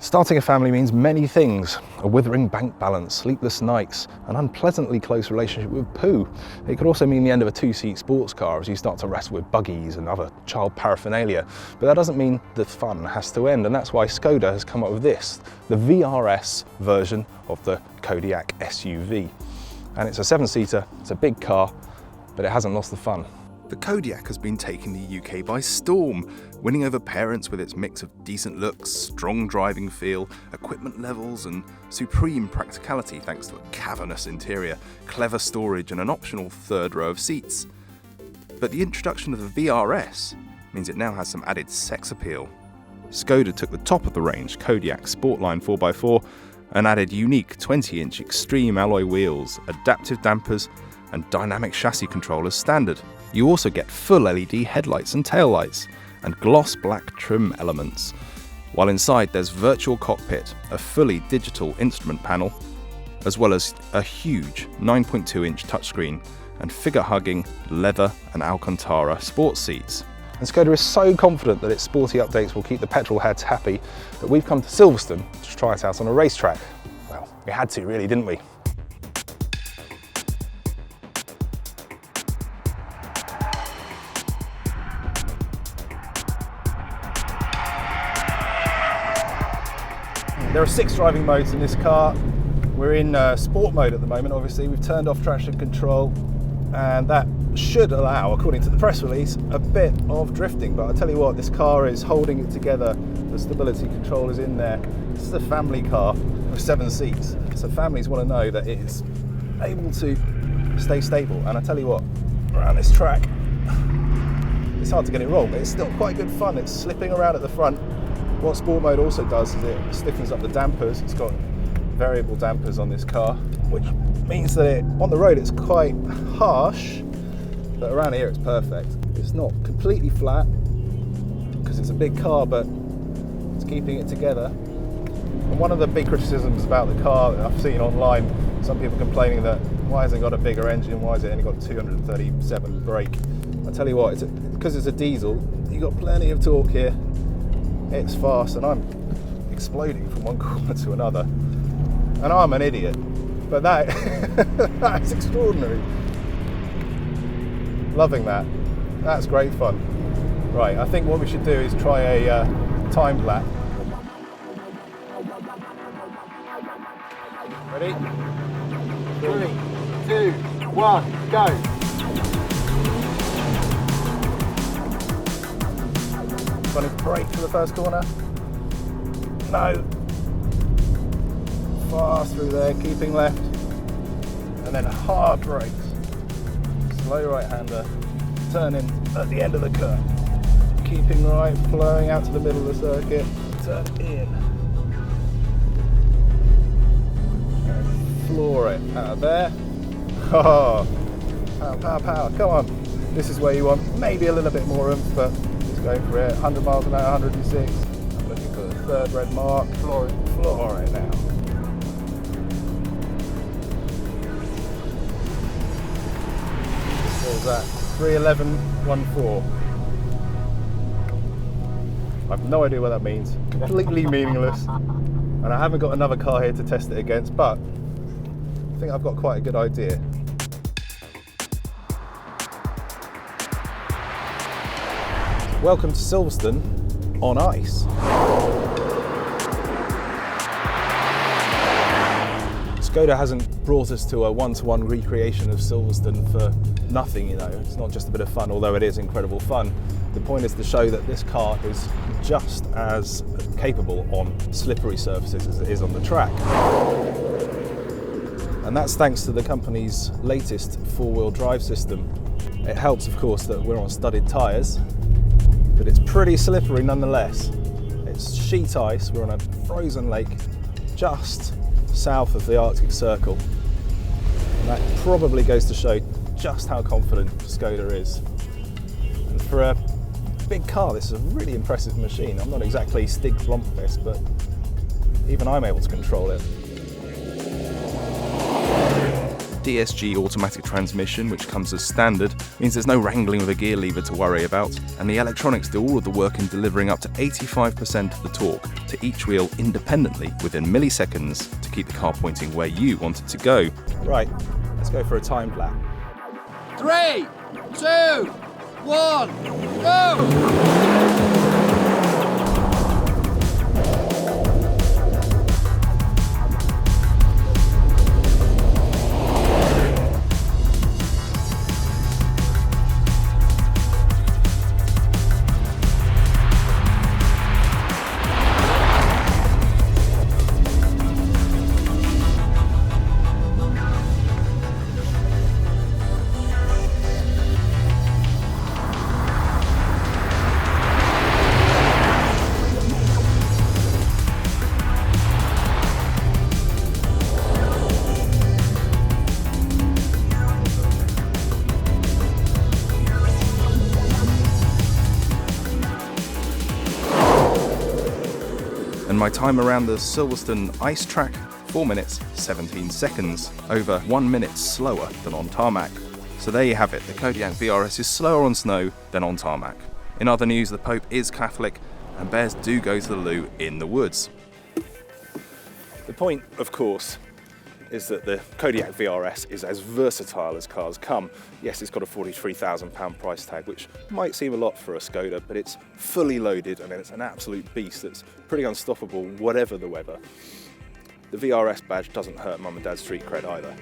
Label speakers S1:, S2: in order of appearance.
S1: Starting a family means many things: a withering bank balance, sleepless nights, an unpleasantly close relationship with poo. It could also mean the end of a two-seat sports car as you start to wrestle with buggies and other child paraphernalia. But that doesn't mean the fun has to end, and that's why Skoda has come up with this, the vRS version of the Kodiaq SUV. And it's a seven-seater, it's a big car, but it hasn't lost the fun.
S2: The Kodiaq has been taking the UK by storm, winning over parents with its mix of decent looks, strong driving feel, equipment levels and supreme practicality thanks to a cavernous interior, clever storage and an optional third row of seats. But the introduction of the vRS means it now has some added sex appeal. Skoda took the top of the range Kodiaq Sportline 4x4 and added unique 20-inch extreme alloy wheels, adaptive dampers and dynamic chassis control as standard. You also get full LED headlights and taillights, and gloss black trim elements. While inside there's virtual cockpit, a fully digital instrument panel, as well as a huge 9.2-inch touchscreen and figure-hugging leather and Alcantara sports seats.
S1: And Skoda is so confident that its sporty updates will keep the petrol heads happy that we've come to Silverstone to try it out on a racetrack. Well, we had to really, didn't we? There are 6 driving modes in this car. We're in sport mode at the moment, obviously. We've turned off traction control, and that should allow, according to the press release, a bit of drifting. But I'll tell you what, this car is holding it together. The stability control is in there. This is a family car with 7 seats. So families want to know that it is able to stay stable. And I tell you what, around this track, it's hard to get it wrong, but it's still quite good fun. It's slipping around at the front. What sport mode also does is it stiffens up the dampers. It's got variable dampers on this car, which means that on the road it's quite harsh, but around here it's perfect. It's not completely flat because it's a big car, but it's keeping it together. And one of the big criticisms about the car that I've seen online, some people complaining that why hasn't it got a bigger engine, why has it only got 237 brake? I tell you what, because it's a diesel, you've got plenty of torque here. It's fast, and I'm exploding from one corner to another. And I'm an idiot, but that is extraordinary. Loving that. That's great fun. Right, I think what we should do is try a timed lap. Ready? 3, 2, 1, go! Running brake for the first corner. No. Fast through there, keeping left. And then hard brakes. Slow right-hander. Turning at the end of the curve. Keeping right, flowing out to the middle of the circuit. Turn in. And floor it out of there. Oh, power, power, power. Come on. This is where you want maybe a little bit more oomph, but going for it, 100 miles an hour, 106. I'm looking for the third red mark. Floor it now. What was that? 3:11.14. I have no idea what that means. Completely meaningless. And I haven't got another car here to test it against, but I think I've got quite a good idea. Welcome to Silverstone on ice. Skoda hasn't brought us to a one-to-one recreation of Silverstone for nothing, you know. It's not just a bit of fun, although it is incredible fun. The point is to show that this car is just as capable on slippery surfaces as it is on the track. And that's thanks to the company's latest four-wheel drive system. It helps, of course, that we're on studded tyres, but it's pretty slippery nonetheless. It's sheet ice. We're on a frozen lake just south of the Arctic Circle. And that probably goes to show just how confident Skoda is. And for a big car, this is a really impressive machine. I'm not exactly Stig Blomqvist, but even I'm able to control it.
S2: DSG automatic transmission, which comes as standard, means there's no wrangling with a gear lever to worry about, and the electronics do all of the work in delivering up to 85% of the torque to each wheel independently within milliseconds to keep the car pointing where you want it to go.
S1: Right, let's go for a time lap.
S3: 3, 2, 1, go!
S2: And my time around the Silverstone ice track, 4 minutes, 17 seconds, over 1 minute slower than on tarmac. So there you have it, the Kodiaq vRS is slower on snow than on tarmac. In other news, the Pope is Catholic and bears do go to the loo in the woods. The point, of course, is that the Kodiaq vRS is as versatile as cars come. Yes, it's got a £43,000 price tag, which might seem a lot for a Skoda, but it's fully loaded and it's an absolute beast that's pretty unstoppable whatever the weather. The VRS badge doesn't hurt mum and dad's street cred either.